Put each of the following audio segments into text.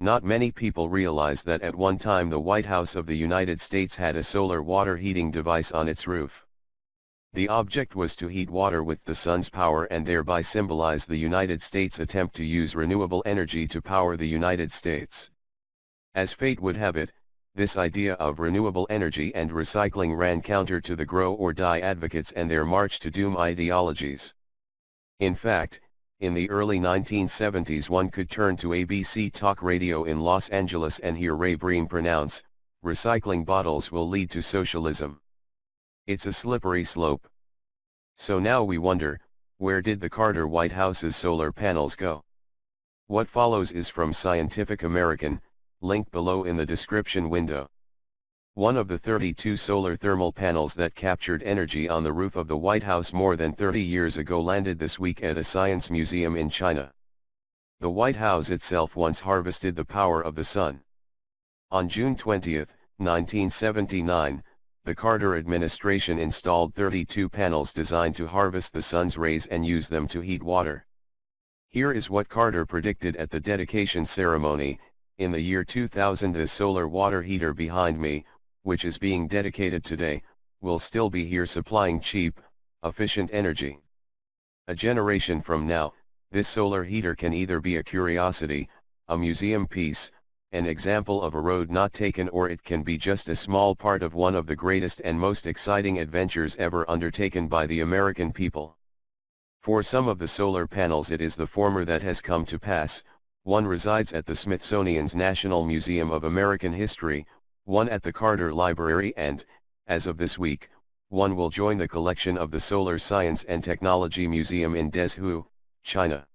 Not many people realize that at one time the White House of the United States had a solar water heating device on its roof. The object was to heat water with the sun's power and thereby symbolize the United States' attempt to use renewable energy to power the United States. As fate would have it, this idea of renewable energy and recycling ran counter to the grow or die advocates and their march to doom ideologies. In fact, in the early 1970s one could turn to ABC Talk Radio in Los Angeles and hear Ray Briem pronounce, "Recycling bottles will lead to socialism." It's a slippery slope. So now we wonder, where did the Carter White House's solar panels go? What follows is from Scientific American, link below in the description window. One of the 32 solar thermal panels that captured energy on the roof of the White House more than 30 years ago landed this week at a science museum in China. The White House itself once harvested the power of the sun. On June 20, 1979, the Carter administration installed 32 panels designed to harvest the sun's rays and use them to heat water. Here is what Carter predicted at the dedication ceremony: in the year 2000 this solar water heater behind me, which is being dedicated today, will still be here supplying cheap, efficient energy. A generation from now, this solar heater can either be a curiosity, a museum piece, an example of a road not taken, or it can be just a small part of one of the greatest and most exciting adventures ever undertaken by the American people. For some of the solar panels it is the former that has come to pass. One resides at the Smithsonian's National Museum of American History, one at the Carter Library, and, as of this week, one will join the collection of the Solar Science and Technology Museum in Dezhou, China.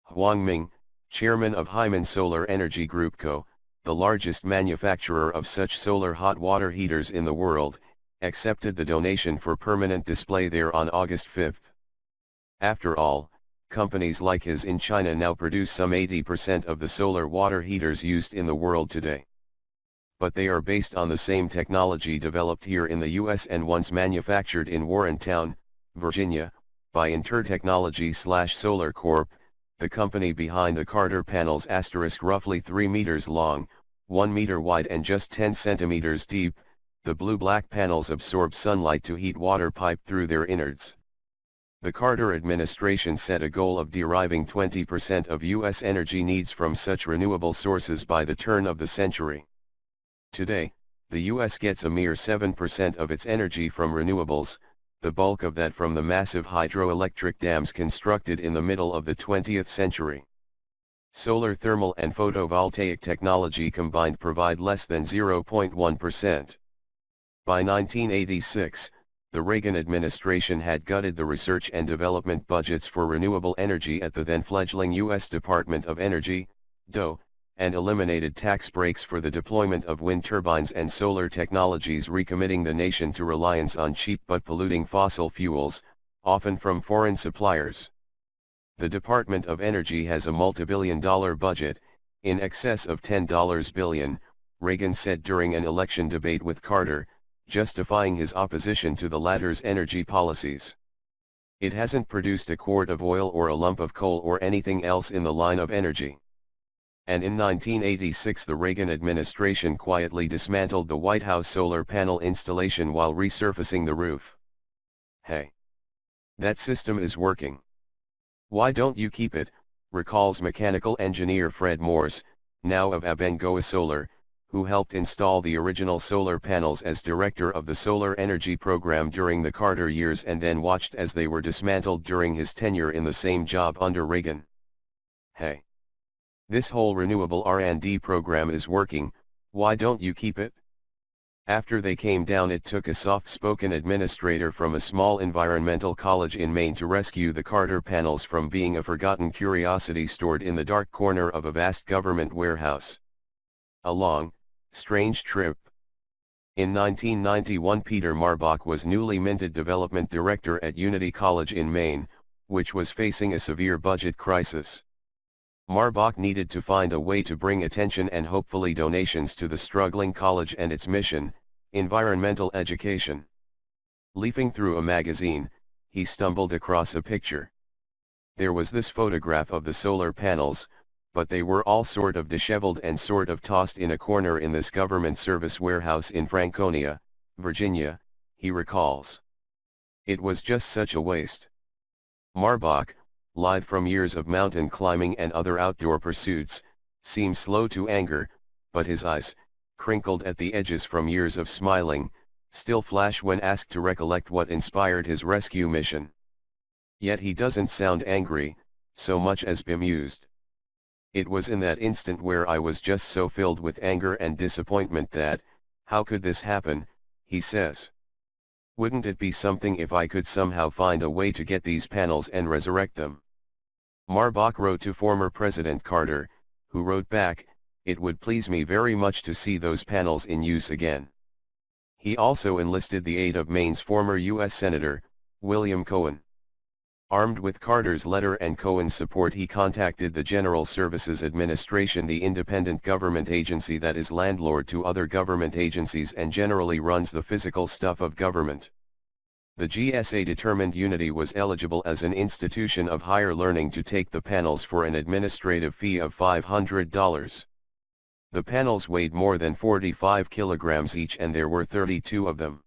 Huang Ming, chairman of Hyman Solar Energy Group Co., the largest manufacturer of such solar hot water heaters in the world, accepted the donation for permanent display there on August 5. After all, companies like his in China now produce some 80% of the solar water heaters used in the world today. But they are based on the same technology developed here in the US and once manufactured in Warrentown, Virginia, by Intertechnology/Solar Corp., the company behind the Carter panels. Roughly 3 meters long, 1 meter wide and just 10 centimeters deep, the blue-black panels absorb sunlight to heat water piped through their innards. The Carter administration set a goal of deriving 20% of U.S. energy needs from such renewable sources by the turn of the century. Today, the U.S. gets a mere 7% of its energy from renewables, the bulk of that from the massive hydroelectric dams constructed in the middle of the 20th century. Solar thermal and photovoltaic technology combined provide less than 0.1%. By 1986, the Reagan administration had gutted the research and development budgets for renewable energy at the then-fledgling U.S. Department of Energy, DOE, and eliminated tax breaks for the deployment of wind turbines and solar technologies, recommitting the nation to reliance on cheap but polluting fossil fuels, often from foreign suppliers. The Department of Energy has a multi-billion-dollar budget, in excess of $10 billion, Reagan said during an election debate with Carter, justifying his opposition to the latter's energy policies. It hasn't produced a quart of oil or a lump of coal or anything else in the line of energy. And in 1986 the Reagan administration quietly dismantled the White House solar panel installation while resurfacing the roof. Hey! That system is working. Why don't you keep it, recalls mechanical engineer Fred Morse, now of Abengoa Solar, who helped install the original solar panels as director of the solar energy program during the Carter years and then watched as they were dismantled during his tenure in the same job under Reagan. Hey! This whole renewable R&D program is working, why don't you keep it? After they came down it took a soft-spoken administrator from a small environmental college in Maine to rescue the Carter panels from being a forgotten curiosity stored in the dark corner of a vast government warehouse. A long, strange trip. In 1991 Peter Marbach was newly minted development director at Unity College in Maine, which was facing a severe budget crisis. Marbach needed to find a way to bring attention and hopefully donations to the struggling college and its mission, environmental education. Leafing through a magazine, he stumbled across a picture. There was this photograph of the solar panels, but they were all sort of disheveled and sort of tossed in a corner in this government service warehouse in Franconia, Virginia, he recalls. It was just such a waste. Marbach, lithe from years of mountain climbing and other outdoor pursuits, seems slow to anger, but his eyes, crinkled at the edges from years of smiling, still flash when asked to recollect what inspired his rescue mission. Yet he doesn't sound angry, so much as bemused. It was in that instant where I was just so filled with anger and disappointment that, how could this happen, he says. Wouldn't it be something if I could somehow find a way to get these panels and resurrect them? Marbach wrote to former President Carter, who wrote back, "It would please me very much to see those panels in use again." He also enlisted the aid of Maine's former U.S. Senator, William Cohen. Armed with Carter's letter and Cohen's support, he contacted the General Services Administration, the independent government agency that is landlord to other government agencies and generally runs the physical stuff of government. The GSA determined Unity was eligible as an institution of higher learning to take the panels for an administrative fee of $500. The panels weighed more than 45 kilograms each and there were 32 of them.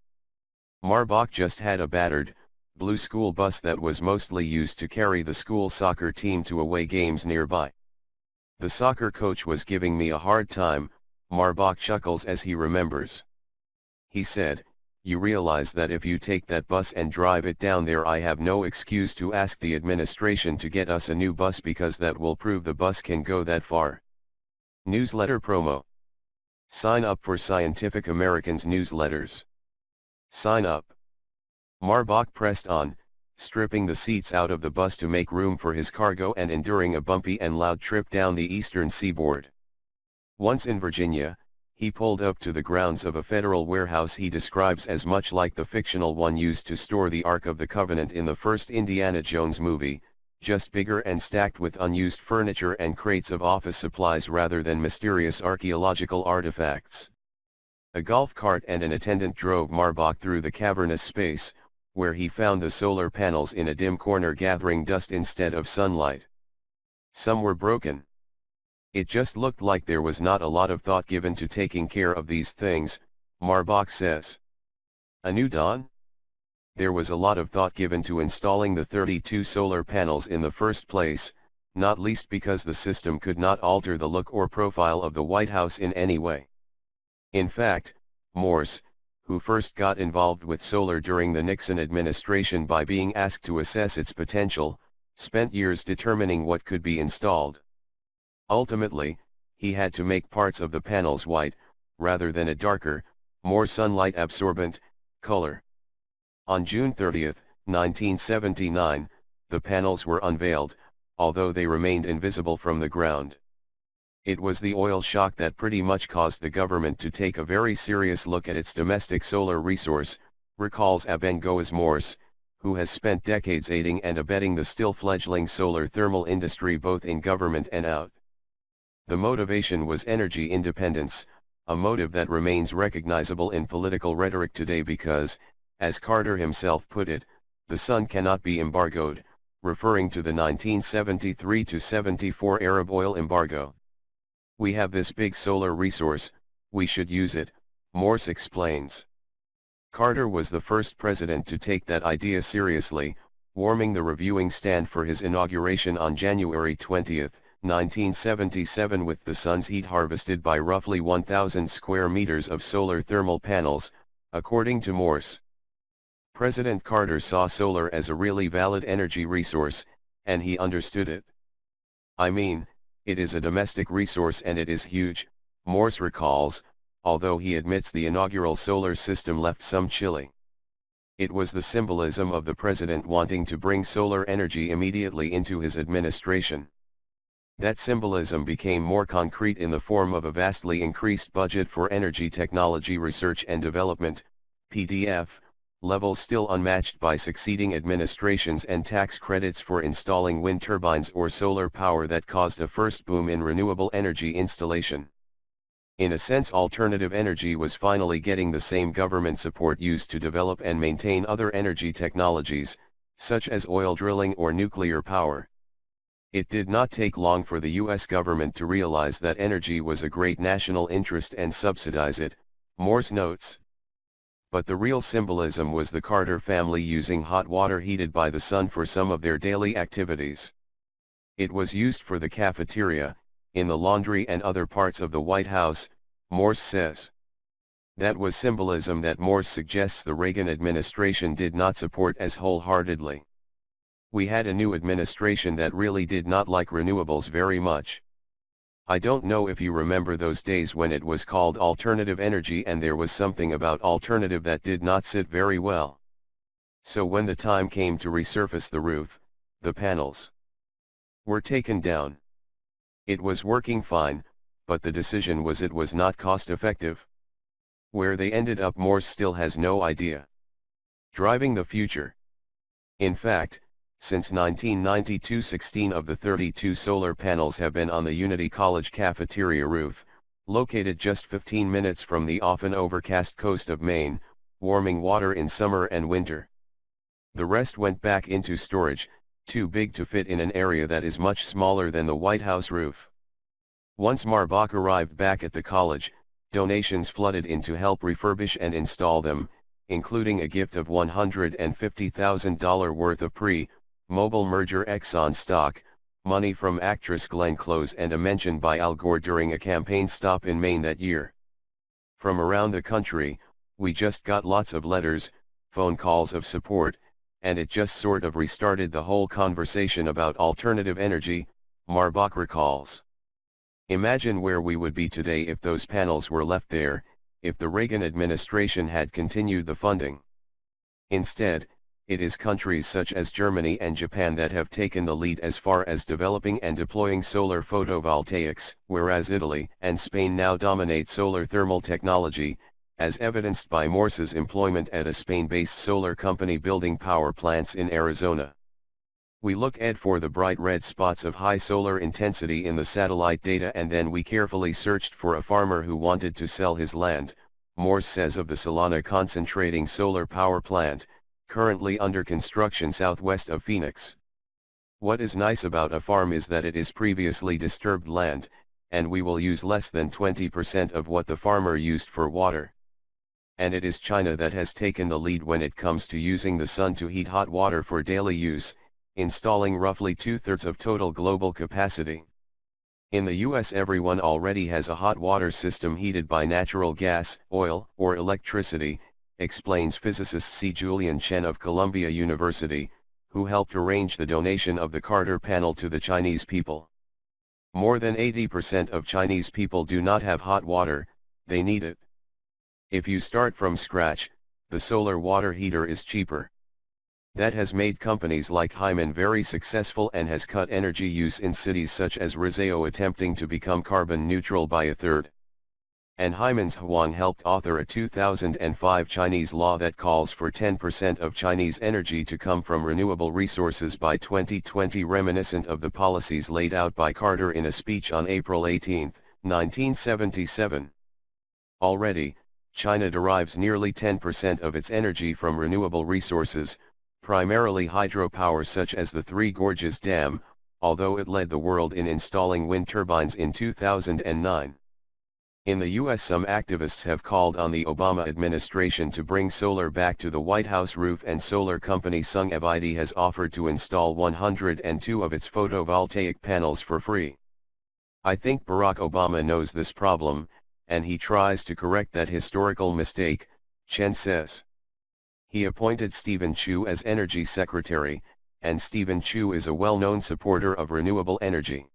Marbach just had a battered, blue school bus that was mostly used to carry the school soccer team to away games nearby. The soccer coach was giving me a hard time, Marbach chuckles as he remembers. He said, "You realize that if you take that bus and drive it down there, I have no excuse to ask the administration to get us a new bus because that will prove the bus can go that far." Newsletter promo. Sign up for Scientific American's newsletters. Sign up. Marbach pressed on, stripping the seats out of the bus to make room for his cargo and enduring a bumpy and loud trip down the eastern seaboard. Once in Virginia, he pulled up to the grounds of a federal warehouse he describes as much like the fictional one used to store the Ark of the Covenant in the first Indiana Jones movie, just bigger and stacked with unused furniture and crates of office supplies rather than mysterious archaeological artifacts. A golf cart and an attendant drove Marbach through the cavernous space, where he found the solar panels in a dim corner gathering dust instead of sunlight. Some were broken. It just looked like there was not a lot of thought given to taking care of these things, Marbach says. A new dawn? There was a lot of thought given to installing the 32 solar panels in the first place, not least because the system could not alter the look or profile of the White House in any way. In fact, Morse, who first got involved with solar during the Nixon administration by being asked to assess its potential, spent years determining what could be installed. Ultimately, he had to make parts of the panels white, rather than a darker, more sunlight-absorbent, color. On June 30, 1979, the panels were unveiled, although they remained invisible from the ground. It was the oil shock that pretty much caused the government to take a very serious look at its domestic solar resource, recalls Abengoas Morse, who has spent decades aiding and abetting the still fledgling solar thermal industry both in government and out. The motivation was energy independence, a motive that remains recognizable in political rhetoric today because, as Carter himself put it, the sun cannot be embargoed, referring to the 1973-74 Arab oil embargo. "We have this big solar resource, we should use it," Morse explains. Carter was the first president to take that idea seriously, warming the reviewing stand for his inauguration on January 20, 1977 with the sun's heat harvested by roughly 1,000 square meters of solar thermal panels, according to Morse. President Carter saw solar as a really valid energy resource, and he understood it. "I mean, it is a domestic resource and it is huge," Morse recalls, although he admits the inaugural solar system left some chilly. It was the symbolism of the president wanting to bring solar energy immediately into his administration. That symbolism became more concrete in the form of a vastly increased budget for energy technology research and development, PDF, levels still unmatched by succeeding administrations and tax credits for installing wind turbines or solar power that caused a first boom in renewable energy installation. In a sense, alternative energy was finally getting the same government support used to develop and maintain other energy technologies, such as oil drilling or nuclear power. It did not take long for the US government to realize that energy was a great national interest and subsidize it, Morse notes. But the real symbolism was the Carter family using hot water heated by the sun for some of their daily activities. It was used for the cafeteria, in the laundry and other parts of the White House, Morse says. That was symbolism that Morse suggests the Reagan administration did not support as wholeheartedly. We had a new administration that really did not like renewables very much. I don't know if you remember those days when it was called alternative energy and there was something about alternative that did not sit very well. So when the time came to resurface the roof, the panels were taken down. It was working fine, but the decision was it was not cost effective. Where they ended up, Morse still has no idea. Driving the future. In fact, since 1992, 16 of the 32 solar panels have been on the Unity College cafeteria roof, located just 15 minutes from the often overcast coast of Maine, warming water in summer and winter. The rest went back into storage, too big to fit in an area that is much smaller than the White House roof. Once Marbach arrived back at the college, donations flooded in to help refurbish and install them, including a gift of $150,000 worth of pre-mobile merger Exxon stock, money from actress Glenn Close, and a mention by Al Gore during a campaign stop in Maine that year. From around the country, we just got lots of letters, phone calls of support, and it just sort of restarted the whole conversation about alternative energy, Marbach recalls. Imagine where we would be today if those panels were left there, if the Reagan administration had continued the funding. Instead, it is countries such as Germany and Japan that have taken the lead as far as developing and deploying solar photovoltaics, whereas Italy and Spain now dominate solar thermal technology, as evidenced by Morse's employment at a Spain-based solar company building power plants in Arizona. We look for the bright red spots of high solar intensity in the satellite data, and then we carefully searched for a farmer who wanted to sell his land, Morse says of the Solana concentrating solar power plant, currently under construction southwest of Phoenix. What is nice about a farm is that it is previously disturbed land, and we will use less than 20% of what the farmer used for water. And it is China that has taken the lead when it comes to using the sun to heat hot water for daily use, installing roughly 2/3 of total global capacity. In the US, everyone already has a hot water system heated by natural gas, oil, or electricity, explains physicist C. Julian Chen of Columbia University, who helped arrange the donation of the Carter panel to the Chinese people. More than 80% of Chinese people do not have hot water, they need it. If you start from scratch, the solar water heater is cheaper. That has made companies like Hyman very successful and has cut energy use in cities such as Rizao, attempting to become carbon neutral by a third. And Hyman's Huang helped author a 2005 Chinese law that calls for 10% of Chinese energy to come from renewable resources by 2020, reminiscent of the policies laid out by Carter in a speech on April 18, 1977. Already, China derives nearly 10% of its energy from renewable resources, primarily hydropower such as the Three Gorges Dam, although it led the world in installing wind turbines in 2009. In the US, some activists have called on the Obama administration to bring solar back to the White House roof, and solar company Sung Evide has offered to install 102 of its photovoltaic panels for free. I think Barack Obama knows this problem, and he tries to correct that historical mistake, Chen says. He appointed Stephen Chu as Energy Secretary, and Stephen Chu is a well-known supporter of renewable energy.